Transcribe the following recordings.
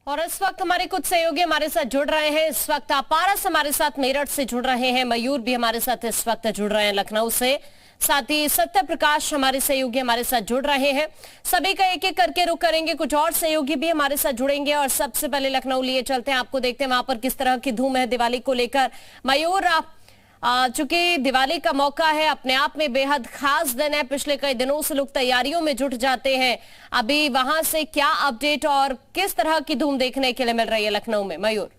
और इस वक्त हमारे कुछ सहयोगी हमारे साथ जुड़ रहे हैं। इस वक्त पारस हमारे साथ मेरठ से जुड़ रहे हैं, मयूर भी हमारे साथ इस वक्त जुड़ रहे हैं लखनऊ से, साथ ही सत्य प्रकाश हमारे सहयोगी हमारे साथ जुड़ रहे हैं। सभी का एक एक करके रुख करेंगे, कुछ और सहयोगी भी हमारे साथ जुड़ेंगे और सबसे पहले लखनऊ लिए चलते हैं, आपको देखते हैं वहां पर किस तरह की धूम है दिवाली को लेकर। मयूर, चूंकि दिवाली का मौका है, अपने आप में बेहद खास दिन है, पिछले कई दिनों से लोग तैयारियों में जुट जाते हैं। अभी वहां से क्या अपडेट और किस तरह की धूम देखने के लिए मिल रही है लखनऊ में, मयूर?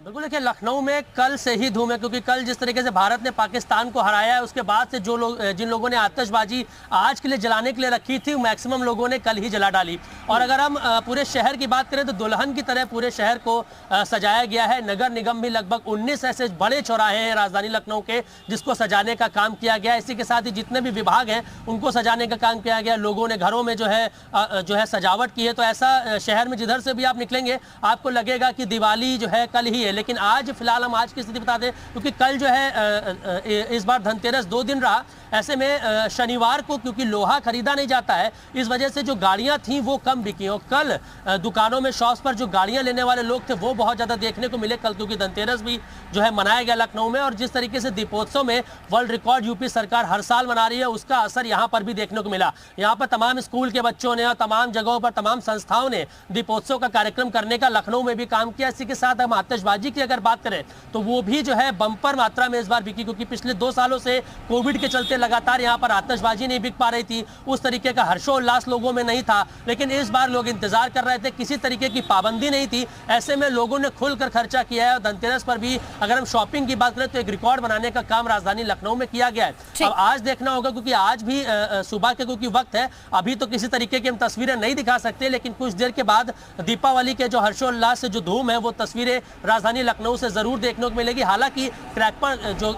बिल्कुल, देखिए लखनऊ में कल से ही धूम है, क्योंकि कल जिस तरीके से भारत ने पाकिस्तान को हराया है उसके बाद से जिन लोगों ने आतिशबाजी आज के लिए जलाने के लिए रखी थी, मैक्सिमम लोगों ने कल ही जला डाली। और अगर हम पूरे शहर की बात करें तो दुल्हन की तरह पूरे शहर को सजाया गया है। नगर निगम भी लगभग 19 ऐसे बड़े चौराहे हैं राजधानी लखनऊ के जिसको सजाने का काम किया गया। इसी के साथ ही जितने भी विभाग हैं उनको सजाने का काम किया गया। लोगों ने घरों में जो है सजावट की है। तो ऐसा शहर में जिधर से भी आप निकलेंगे आपको लगेगा कि दिवाली जो है कल ही है। लेकिन आज फिलहाल हम आज की स्थिति बता दें, क्योंकि कल जो है इस बार धनतेरस 2 दिन रहा। ऐसे में शनिवार को क्योंकि लोहा खरीदा नहीं जाता है, इस वजह से जो गाड़ियां थीं वो कम बिकी। और कल दुकानों में शॉप्स पर जो गाड़ियां लेने वाले लोग थे वो बहुत ज़्यादा देखने को मिले कल, क्योंकि धनतेरस भी जो है मनाया गया लखनऊ में। और जिस तरीके से दीपोत्सव में वर्ल्ड रिकॉर्ड यूपी सरकार हर साल मना रही है, उसका असर यहाँ पर भी देखने को मिला। यहाँ पर तमाम स्कूल के बच्चों ने और तमाम जगहों पर तमाम संस्थाओं ने दीपोत्सव का कार्यक्रम करने का लखनऊ में भी काम किया। इसी के साथ हम आतिशबाजी की अगर बात करें तो वो भी जो है बम्पर मात्रा में इस बार बिकी, क्योंकि पिछले 2 सालों से कोविड के चलते लगातार यहाँ पर आतिशबाजी नहीं बिक पा रही थी। उस तरीके का हर्षोल्लास लोगों में नहीं था। लेकिन इस बार लोग इंतजार कर रहे थे, किसी तरीके की पाबंदी नहीं थी। ऐसे में लोगों ने खुलकर खर्चा किया है। और धनतेरस पर भी अगर हम शॉपिंग की बात करें तो एक रिकॉर्ड बनाने का काम राजधानी लखनऊ में किया गया है। अब आज देखना होगा, क्योंकि आज भी सुबह के क्योंकि वक्त है, अभी तो किसी तरीके की हम तस्वीरें नहीं दिखा सकते, लेकिन कुछ देर के बाद दीपावली के जो हर्षोल्लास से जो धूम है वो तस्वीरें राजधानी लखनऊ से जरूर देखने को मिलेगी। हालांकि क्रैक पर जो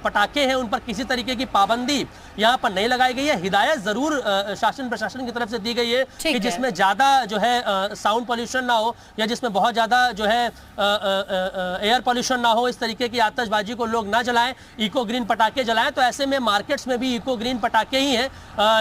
पटाखे हैं उन पर किसी तरीके की पाबंदी यहाँ पर नहीं लगाई गई है। हिदायत जरूर शासन प्रशासन की तरफ से दी गई है कि जिसमें ज्यादा जो है साउंड पॉल्यूशन ना हो, या जिसमें बहुत ज्यादा जो है एयर पॉल्यूशन ना हो, इस तरीके की आतिशबाजी को लोग ना जलाएं, इको ग्रीन पटाखे जलाएं। तो ऐसे में मार्केट्स में भी इको ग्रीन पटाखे ही हैं,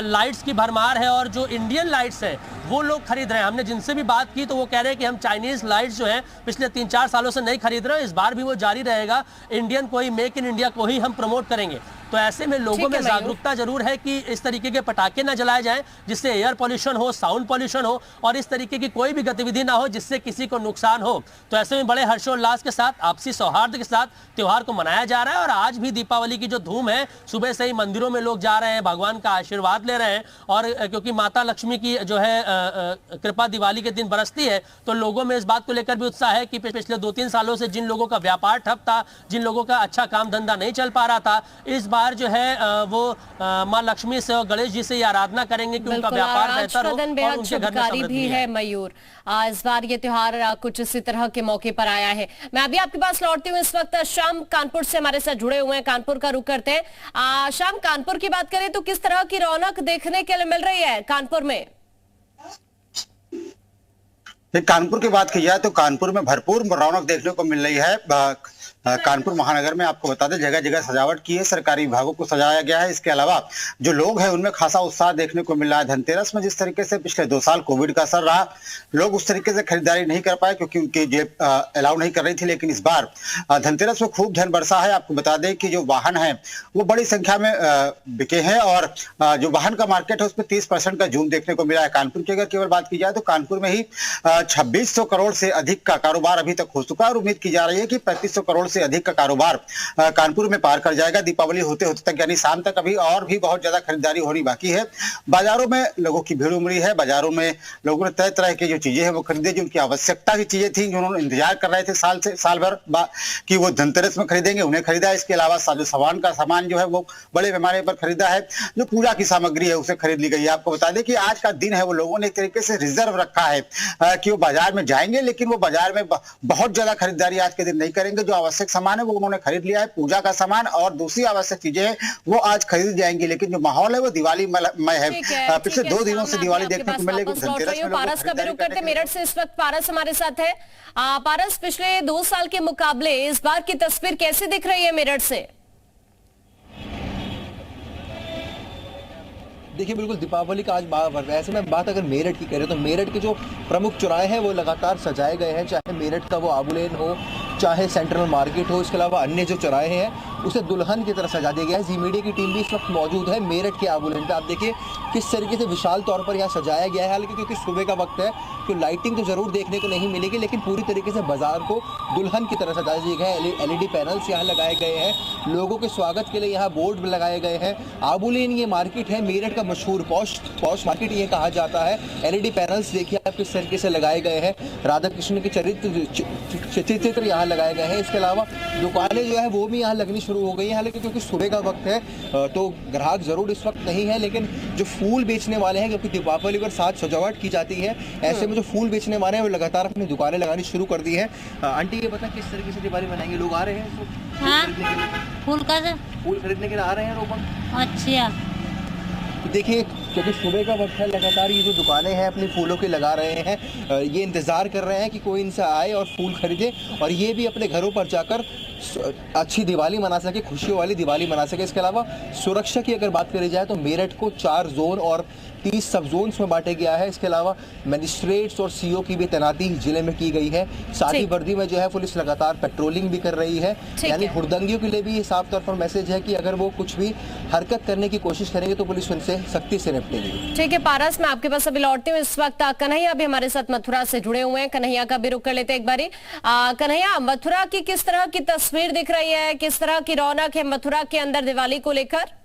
लाइट्स की भरमार है। और जो इंडियन लाइट्स है वो लोग खरीद रहे हैं। हमने जिनसे भी बात की तो वो कह रहे हैं कि हम चाइनीज लाइट्स जो है पिछले 3-4 सालों से नहीं खरीद रहे हैं, इस बार भी वो जारी रहेगा। इंडियन को ही, मेक इन इंडिया को ही हम प्रमोट करेंगे। तो ऐसे में लोगों में जागरूकता जरूर है कि इस तरीके के पटाखे ना जलाए जाएं जिससे एयर पॉल्यूशन हो, साउंड पॉल्यूशन हो, और इस तरीके की कोई भी गतिविधि ना हो जिससे किसी को नुकसान हो। तो ऐसे में बड़े हर्षोल्लास के साथ, आपसी सौहार्द के साथ त्योहार को मनाया जा रहा है। और आज भी दीपावली की जो धूम है, सुबह से ही मंदिरों में लोग जा रहे हैं, भगवान का आशीर्वाद ले रहे हैं। और क्योंकि माता लक्ष्मी की जो है कृपा दिवाली के दिन बरसती है, तो लोगों में इस बात को लेकर भी उत्साह है कि पिछले 2-3 सालों से जिन लोगों का व्यापार ठप था, जिन लोगों का अच्छा काम धंधा नहीं चल पा रहा था, इस बार जो है वो माँ लक्ष्मी से और गणेश जी से ही आराधना करेंगे कि उनका व्यापार बेहतर हो और उनके घर में समृद्धि है। मयूर, इस बार ये त्योहार कुछ इसी तरह के मौके पर आया है। मैं अभी आपके पास लौटती हूँ। इस वक्त शाम कानपुर से हमारे साथ जुड़े हुए हैं, कानपुर का रुख करते हैं। शाम, कानपुर की बात करें तो किस तरह की रौनक देखने के लिए मिल रही है कानपुर में? कानपुर की बात की जाए तो कानपुर में भरपूर रौनक देखने को मिल रही है। कानपुर महानगर में आपको बता दें जगह जगह सजावट की है, सरकारी विभागों को सजाया गया है। इसके अलावा जो लोग हैं उनमें खासा उत्साह देखने को मिल रहा है। धनतेरस में जिस तरीके से पिछले 2 साल कोविड का असर रहा, लोग उस तरीके से खरीदारी नहीं कर पाए क्योंकि उनकी जेब अलाउ नहीं कर रही थी। लेकिन इस बार धनतेरस में खूब धन बरसा है। आपको बता दें कि जो वाहन है वो बड़ी संख्या में बिके हैं, और जो वाहन का मार्केट है उसमें 30% का जूम देखने को मिला है। कानपुर की अगर केवल बात की जाए तो कानपुर में ही 2600 करोड़ से अधिक का कारोबार अभी तक हो चुका है, और उम्मीद की जा रही है कि 3500 करोड़ से अधिक का कारोबार कानपुर में पार कर जाएगा दीपावली होते होते तक, यानी शाम तक। अभी और भी बहुत ज्यादा खरीदारी होनी बाकी है। बाजारों में लोगों की भीड़ उमड़ी है। बाजारों में लोगों ने तरह तरह की जो चीजें हैं वो खरीदे, जो उनकी आवश्यकता की चीजें थी, जो उन्होंने इंतजार कर रहे थे साल भर कि वो धनतेरस में खरीदेंगे, उन्हें खरीदा। इसके अलावा जो सामान जो है वो बड़े पैमाने पर खरीदा है। जो पूजा की सामग्री है उसे खरीद ली गई है। आपको बता दें कि आज का दिन है वो लोगों ने एक तरीके से रिजर्व रखा है कि वो बाजार में जाएंगे, लेकिन वो बाजार में बहुत ज्यादा खरीदारी आज के दिन नहीं करेंगे। जो आवश्यक सामान है वो उन्होंने खरीद लिया है। पूजा का सामान और दूसरी आवश्यक चीजें हैं वो आज खरीद जाएंगी। लेकिन जो माहौल है वो दिवाली मय है। पिछले 2 दिनों से दिवाली देखने को मिलेगी। पारस का भी रुख करते, मेरठ से इस वक्त पारस हमारे साथ है। पारस, पिछले 2 साल के मुकाबले इस बार की तस्वीर कैसी दिख रही है मेरठ से? देखिए बिल्कुल दीपावली का आज ऐसे में बात अगर मेरठ की करें तो मेरठ के जो प्रमुख चौराहे हैं वो लगातार सजाए गए हैं, चाहे मेरठ का वो आबू लेन हो, चाहे सेंट्रल मार्केट हो, इसके अलावा अन्य जो चौराहे हैं उसे दुल्हन की तरह सजा दिया गया है। जी मीडिया की टीम भी इस वक्त मौजूद है मेरठ के आबू लेन पे। आप देखिए किस तरीके से विशाल तौर पर यहाँ सजाया गया है, हालांकि क्योंकि सुबह का वक्त है तो लाइटिंग तो जरूर देखने को नहीं मिलेगी, लेकिन पूरी तरीके से बाजार को दुल्हन की तरह सजाया दिया गया है। एलईडी पैनल्स यहाँ लगाए गए हैं, लोगों के स्वागत के लिए यहाँ बोर्ड लगाए गए हैं। आबू लेन ये मार्केट है मेरठ का मशहूर पॉश मार्केट ये कहा जाता है। एलईडी पैनल्स देखिए आप किस तरीके से लगाए गए हैं, राधा कृष्ण के चित्र यहाँ लगाए गए हैं। इसके अलावा दुकानें जो है वो भी यहाँ लगनी शुरू हो गई हैं, हालांकि क्योंकि सुबह का वक्त है तो ग्राहक जरूर इस वक्त नहीं है, लेकिन जो फूल बेचने वाले हैं, क्योंकि दीपावली पर साथ सजावट की जाती है, ऐसे में जो फूल बेचने वाले हैं वो लगातार अपनी दुकानें लगानी शुरू कर दी हैं। आंटी ये बता किस तरीके से दिवाली मनाएंगे, लोग आ रहे हैं हाँ फूल खरीदने के लिए आ रहे हैं लोग? अच्छा देखिए क्योंकि सुबह का वक्त है, लगातार ये जो दुकानें हैं अपनी फूलों की लगा रहे हैं, ये इंतज़ार कर रहे हैं कि कोई इनसे आए और फूल खरीदे और ये भी अपने घरों पर जाकर अच्छी दिवाली मना सके, खुशियों वाली दिवाली मना सके। इसके अलावा सुरक्षा की अगर बात करी जाए तो मेरठ को 4 जोन और 30 सब जोन्स में बांटा गया है। इसके अलावा मजिस्ट्रेट्स और सीओ की भी तैनाती जिले में की गई है। साथ ही वर्दी में जो है पुलिस लगातार पेट्रोलिंग भी कर रही है, यानी हुड़दंगियों के लिए भी ये साफ तौर पर मैसेज है कि अगर वो कुछ भी हरकत करने की कोशिश करेंगे तो पुलिस उनसे सख्ती से निपटेगी। ठीक है पारस, मैं आपके पास अभी लौटती हूँ। इस वक्त कन्हैया भी हमारे साथ मथुरा से जुड़े हुए हैं, कन्हैया का भी रुख कर लेते हैं एक बारी। कन्हैया, मथुरा की किस तरह की तस्वीर दिख रही है, किस तरह की रौनक है मथुरा के अंदर दिवाली को लेकर?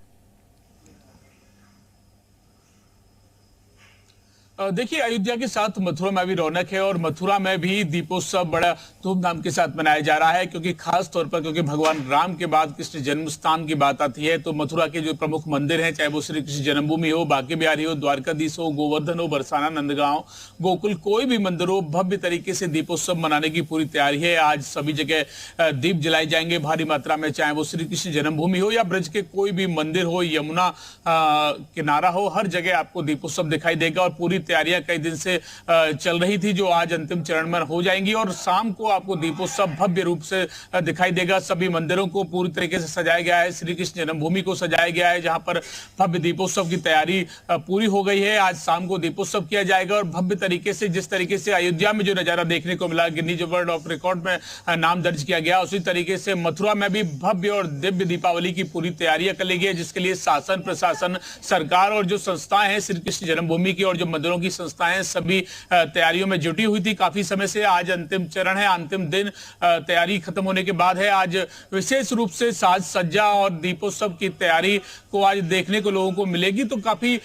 देखिए अयोध्या के साथ मथुरा में भी रौनक है और मथुरा में भी दीपोत्सव बड़ा धूमधाम के साथ मनाया जा रहा है, क्योंकि खास तौर पर क्योंकि भगवान राम के बाद कृष्ण जन्म स्थान की बात आती है तो मथुरा के जो प्रमुख मंदिर हैं, चाहे वो श्री कृष्ण जन्मभूमि हो, बांके बिहारी हो, द्वारकाधीश हो, गोवर्धन हो, बरसाना, नंदगांव, गोकुल, कोई भी मंदिर हो, भव्य तरीके से दीपोत्सव मनाने की पूरी तैयारी है। आज सभी जगह दीप जलाए जाएंगे भारी मात्रा में, चाहे वो श्री कृष्ण जन्मभूमि हो या ब्रज के कोई भी मंदिर हो, यमुना किनारा हो, हर जगह आपको दीपोत्सव दिखाई देगा। और पूरी तैयारियां कई दिन से चल रही थी जो आज अंतिम चरण में हो जाएंगी और शाम को आपको दीपोत्सव भव्य रूप से दिखाई देगा। सभी मंदिरों को पूरी तरीके से सजाया गया है, श्री कृष्ण जन्मभूमि को सजाया गया है जहां पर भव्य दीपोत्सव की तैयारी पूरी हो गई है। आज शाम को दीपोत्सव किया जाएगा और भव्य तरीके से जिस तरीके से अयोध्या में जो नजारा देखने को मिला, गिनीज वर्ल्ड ऑफ रिकॉर्ड में नाम दर्ज किया गया, उसी तरीके से मथुरा में भी भव्य और दिव्य दीपावली की पूरी तैयारियां कर ली गई है, जिसके लिए शासन, प्रशासन, सरकार और जो संस्थाएं हैं श्री कृष्ण जन्मभूमि की और जो मंदिरों की संस्थाएं सभी तैयारियों में जुटी हुई थी काफी समय से। आज अंतिम चरण है, अंतिम दिन तैयारी खत्म होने के बाद है। आज विशेष रूप से साज सज्जा और दीपोत्सव की तैयारी को आज देखने को लोगों को मिलेगी, तो काफी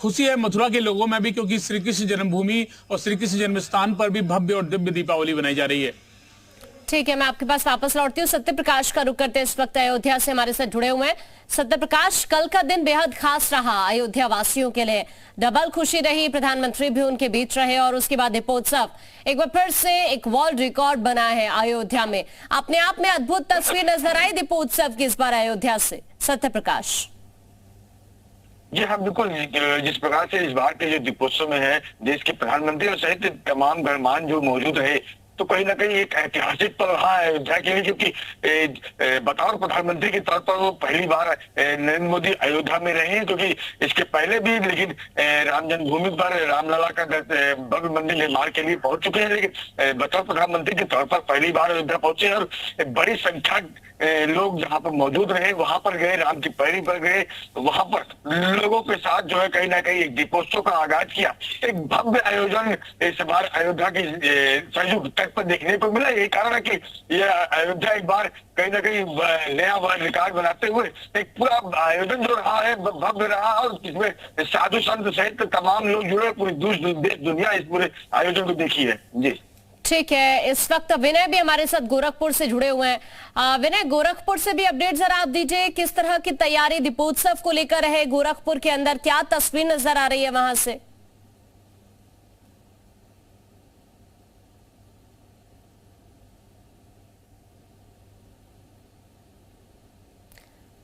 खुशी है मथुरा के लोगों में भी, क्योंकि श्री कृष्ण जन्मभूमि और श्री कृष्ण जन्म स्थान पर भी भव्य और दिव्य दीपावली बनाई जा रही है। ठीक है, मैं आपके पास वापस लौटती हूँ। सत्य प्रकाश का रुख करते हैं, इस वक्त अयोध्या से हमारे साथ जुड़े हुए हैं। सत्य प्रकाश, कल का दिन बेहद खास रहा अयोध्या वासियों के लिए, डबल खुशी रही, प्रधानमंत्री भी उनके बीच रहे और उसके बाद दीपोत्सव एक बार फिर से एक वर्ल्ड रिकॉर्ड बना है अयोध्या में। अपने आप में अद्भुत तस्वीर नजर आई दीपोत्सव की इस बार अयोध्या से। सत्य प्रकाश जी हाँ बिल्कुल, जिस प्रकार से इस बार के जो दीपोत्सव में है देश के प्रधानमंत्री और सहित तमाम गणमान्य जो मौजूद रहे, तो कहीं ना कहीं एक ऐतिहासिक पल रहा है अयोध्या के लिए, क्योंकि बतौर प्रधानमंत्री के तौर पर वो पहली बार नरेंद्र मोदी अयोध्या में रहे हैं, क्योंकि इसके पहले भी लेकिन राम जन्मभूमि पर रामलला का भव्य मंदिर निर्माण के लिए पहुंच चुके हैं, लेकिन बतौर प्रधानमंत्री के तौर पर पहली बार अयोध्या पहुंचे और बड़ी संख्या लोग जहां पर मौजूद रहे, वहां पर गए, राम की पैरी पर गए, वहां पर लोगों के साथ जो है कहीं ना कहीं एक दीपोत्सव का आगाज किया। एक भव्य आयोजन इस बार अयोध्या की सरयू तट पर देखने को मिला। यही कारण है कि यह अयोध्या एक बार कहीं ना कहीं नया वर्ल्ड रिकॉर्ड बनाते हुए एक पूरा आयोजन जो रहा है भव्य रहा और इसमें साधु संत सहित तमाम लोग जुड़े, पूरी देश दुनिया इस पूरे आयोजन को देखी है। जी ठीक है, इस वक्त विनय भी हमारे साथ गोरखपुर से जुड़े हुए हैं। विनय, गोरखपुर से भी अपडेट जरा आप दीजिए, किस तरह की तैयारी दीपोत्सव को लेकर है गोरखपुर के अंदर, क्या तस्वीर नजर आ रही है वहां से?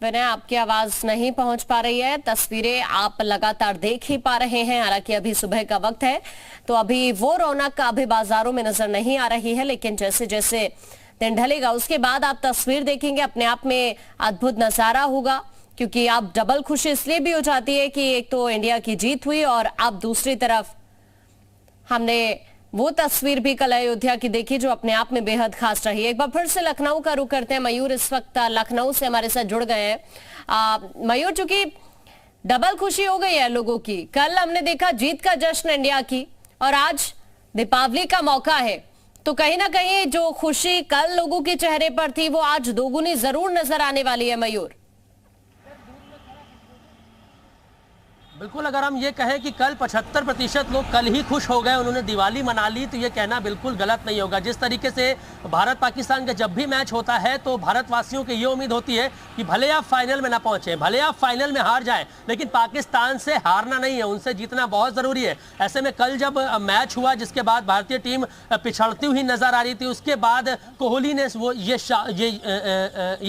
विनय, आपकी आवाज नहीं पहुंच पा रही है, तस्वीरें आप लगातार देख ही पा रहे हैं, हालांकि अभी सुबह का वक्त है तो अभी वो रौनक अभी बाजारों में नजर नहीं आ रही है, लेकिन जैसे जैसे दिन ढलेगा उसके बाद आप तस्वीर देखेंगे, अपने आप में अद्भुत नजारा होगा। क्योंकि अब डबल खुशी इसलिए भी हो जाती है कि एक तो इंडिया की जीत हुई और अब दूसरी तरफ हमने वो तस्वीर भी कल अयोध्या की देखी जो अपने आप में बेहद खास रही। एक बार फिर से लखनऊ का रुख करते हैं। मयूर इस वक्त लखनऊ से हमारे साथ जुड़ गए हैं। मयूर, चूंकि डबल खुशी हो गई है लोगों की, कल हमने देखा जीत का जश्न इंडिया की और आज दीपावली का मौका है, तो कहीं ना कहीं जो खुशी कल लोगों के चेहरे पर थी वो आज दोगुनी जरूर नजर आने वाली है। मयूर, बिल्कुल, अगर हम ये कहें कि कल 75% लोग कल ही खुश हो गए, उन्होंने दिवाली मना ली, तो ये कहना बिल्कुल गलत नहीं होगा। जिस तरीके से भारत पाकिस्तान का जब भी मैच होता है तो भारतवासियों की ये उम्मीद होती है कि भले आप फाइनल में ना पहुंचे, भले आप फाइनल में हार जाएं, लेकिन पाकिस्तान से हारना नहीं है, उनसे जीतना बहुत जरूरी है। ऐसे में कल जब मैच हुआ जिसके बाद भारतीय टीम पिछड़ती हुई नजर आ रही थी, उसके बाद कोहली ने वो ये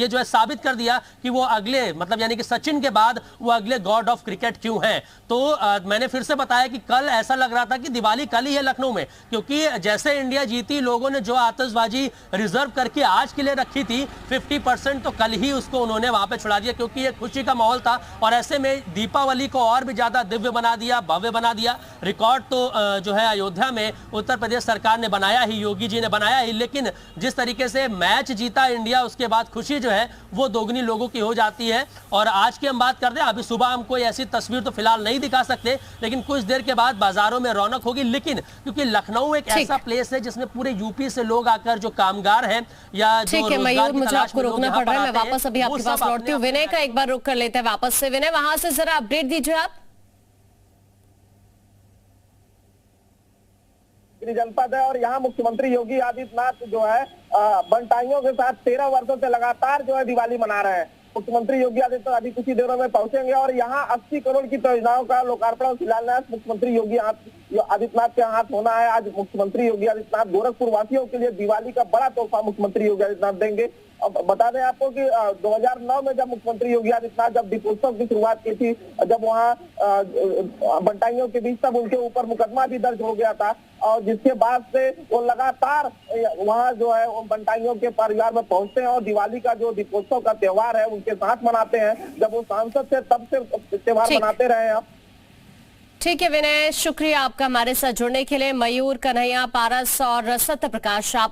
जो है साबित कर दिया कि वो अगले, मतलब यानी कि सचिन के बाद वो अगले गॉड ऑफ क्रिकेट क्यों है। तो मैंने फिर से बताया कि कल ऐसा लग रहा था कि दिवाली कल ही है लखनऊ में, क्योंकि जैसे इंडिया जीती, लोगों ने जो आतिशबाजी रिजर्व करके आज के लिए रखी थी 50% तो कल ही उसको उन्होंने वहां पे छुड़ा दिया, क्योंकि ये खुशी का माहौल था। और ऐसे में दीपावली को और भी ज्यादा दिव्य बना दिया, भव्य बना दिया। रिकॉर्ड तो जो है अयोध्या में उत्तर प्रदेश सरकार ने बनाया ही, योगी जी ने बनाया ही, लेकिन जिस तरीके से मैच जीता इंडिया, उसके बाद खुशी जो है वो दोगुनी लोगों की हो जाती है। और आज की हम बात कर रहे हैं, अभी सुबह हम कोई ऐसी तस्वीर तो फिलहाल नहीं दिखा सकते, लेकिन कुछ देर के बाद बाजारों में रौनक होगी। लेकिन क्योंकि लखनऊ एक ऐसा प्लेस है जिसमें पूरे यूपी से लोग आकर, जो कामगार हैं या जो ठीक है मयूर, मुझे आपको रोकना पड़ रहा है, मैं वापस अभी आपके पास लौटती हूँ। विनय का एक बार रुक कर लेते हैं वापस से। विनय, वहां से जरा अपडेट दीजिए आप। जनपद है और यहाँ मुख्यमंत्री योगी आदित्यनाथ जो है बंटाइयों के साथ 13 वर्षों से लगातार जो है दिवाली मना रहे हैं। मुख्यमंत्री योगी आदित्यनाथ अभी कुछ ही देरों में पहुंचेंगे और यहाँ 80 करोड़ की योजनाओं का लोकार्पण और शिलान्यास मुख्यमंत्री योगी आदित्यनाथ के हाथ होना है। आज मुख्यमंत्री योगी आदित्यनाथ गोरखपुर वासियों के लिए दिवाली का बड़ा तोहफा मुख्यमंत्री योगी आदित्यनाथ देंगे। अब बता दें आपको कि 2009 में जब मुख्यमंत्री योगी आदित्यनाथ जब दीपोत्सव की शुरुआत की थी, जब वहाँ बंटाइयों के बीच तब उनके ऊपर मुकदमा भी दर्ज हो गया था, और जिसके बाद से वो लगातार वहाँ जो है वो बंटाइयों के परिवार में पहुंचते हैं और दिवाली का जो दीपोत्सव का त्योहार है उनके साथ मनाते हैं। जब वो सांसद थे तब से त्योहार मनाते रहे हैं। ठीक है विनय, शुक्रिया आपका हमारे साथ जुड़ने के लिए। मयूर, कन्हैया, पारस और सत्य प्रकाश, आप